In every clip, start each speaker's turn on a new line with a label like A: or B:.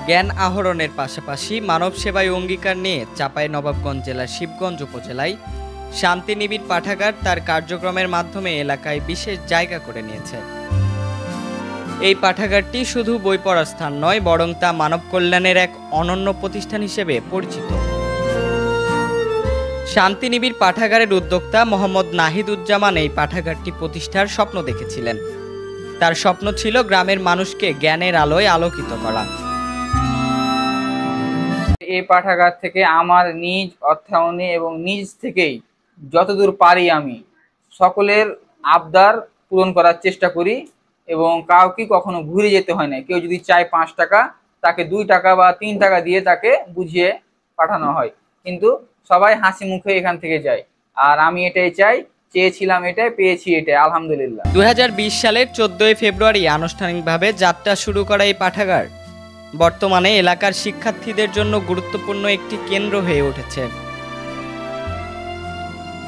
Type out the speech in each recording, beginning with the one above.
A: জ্ঞান আহরণের পাশাপাশি মানব সেবায় অঙ্গীকার নিয়ে চাঁপাইনবাবগঞ্জ জেলার শিবগঞ্জ উপজেলায় শান্তিনিবিড় পাঠাগার তার কার্যক্রমের মাধ্যমে এলাকায় বিশেষ জায়গা করে নিয়েছে। এই পাঠাগারটি শুধু বই পড়ার স্থান নয়, বরং তা মানব কল্যাণের এক অনন্য প্রতিষ্ঠান হিসেবে পরিচিত। শান্তিনিবিড় পাঠাগারের উদ্যোক্তা মোহাম্মদ নাহিদুজ্জামান এই পাঠাগারটি প্রতিষ্ঠার স্বপ্ন দেখেছিলেন। তার স্বপ্ন ছিল গ্রামের মানুষকে জ্ঞানের আলোয় আলোকিত করা।
B: এই পাঠাগার থেকে আমার নিজ অর্থায়নে এবং নিজ থেকেই যতদূর পারি আমি সকলের আবদার পূরণ করার চেষ্টা করি এবং কাউকে কখনো ঘুরে যেতে হয় না। কেউ যদি চায় 5 টাকা, তাকে 2 টাকা বা 3 টাকা দিয়ে তাকে বুঝিয়ে পাঠানো হয়, কিন্তু সবাই হাসি মুখে এখান থেকে যায়। আর আমি এটাই চেয়েছিলাম, এটাই পেয়েছি, এটাই আলহামদুলিল্লাহ।
A: 2020 সালের 14 ফেব্রুয়ারি আনুষ্ঠানিকভাবে যাত্রা শুরু করা এই পাঠাগার বর্তমানে এলাকার শিক্ষার্থীদের জন্য গুরুত্বপূর্ণ একটি কেন্দ্র হয়ে উঠেছে।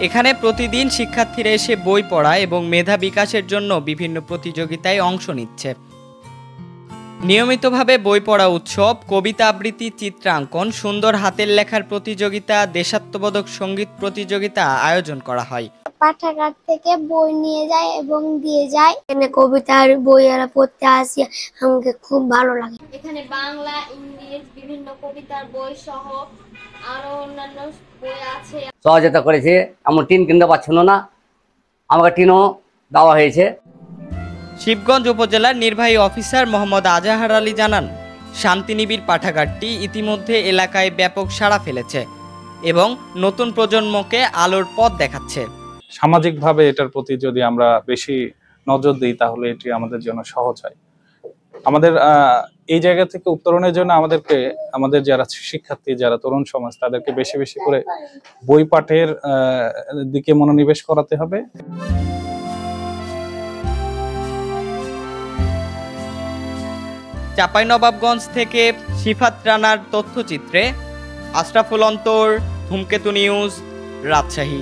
A: এখানে প্রতিদিন শিক্ষার্থীরা এসে বই পড়া এবং মেধা বিকাশের জন্য বিভিন্ন প্রতিযোগিতায় অংশ নিচ্ছে। নিয়মিতভাবে বই পড়া উৎসব, কবিতা আবৃত্তি, চিত্রাঙ্কন, সুন্দর হাতের লেখার প্রতিযোগিতা, দেশাত্মবোধক সঙ্গীত প্রতিযোগিতা আয়োজন করা হয়।
C: পাঠাগার থেকে বই নিয়ে যায় এবং দিয়ে যায়। এখানে কবিতার বই পড়তে আসি, আমাকে খুব ভালো লাগে।
D: এখানে বাংলা, ইংলিশ, বিভিন্ন কবিতার বই সহ আরো অন্যান্য বই আছে।
E: সহযোগিতা করেছে, এমন টিন কিনতে পারছিল না, আমাকে টিনও দেওয়া হয়েছে।
A: শিবগঞ্জ উপজেলার নির্বাহী অফিসার মোহাম্মদ আজাহার আলী জানান, শান্তিনিবিড় পাঠাগারটি ইতিমধ্যে এলাকায় ব্যাপক সাড়া ফেলেছে এবং নতুন প্রজন্মকে আলোর পথ দেখাচ্ছে।
F: সামাজিকভাবে এটার প্রতি যদি আমরা বেশি নজর দিই তাহলে এটি আমাদের জন্য সহজ হয়। আমাদের এই জায়গা থেকে উত্তরণের জন্য আমাদের যারা শিক্ষার্থী, যারা তরুণ সমাজ, তাদেরকে বেশি বেশি করে বই পাঠের দিকে মনোনিবেশ করাতে হবে।
A: চাঁপাইনবাবগঞ্জ থেকে সিফাত রানার তথ্যচিত্রে আশরাফুল অন্তর, ধূমকেতু নিউজ, রাজশাহী।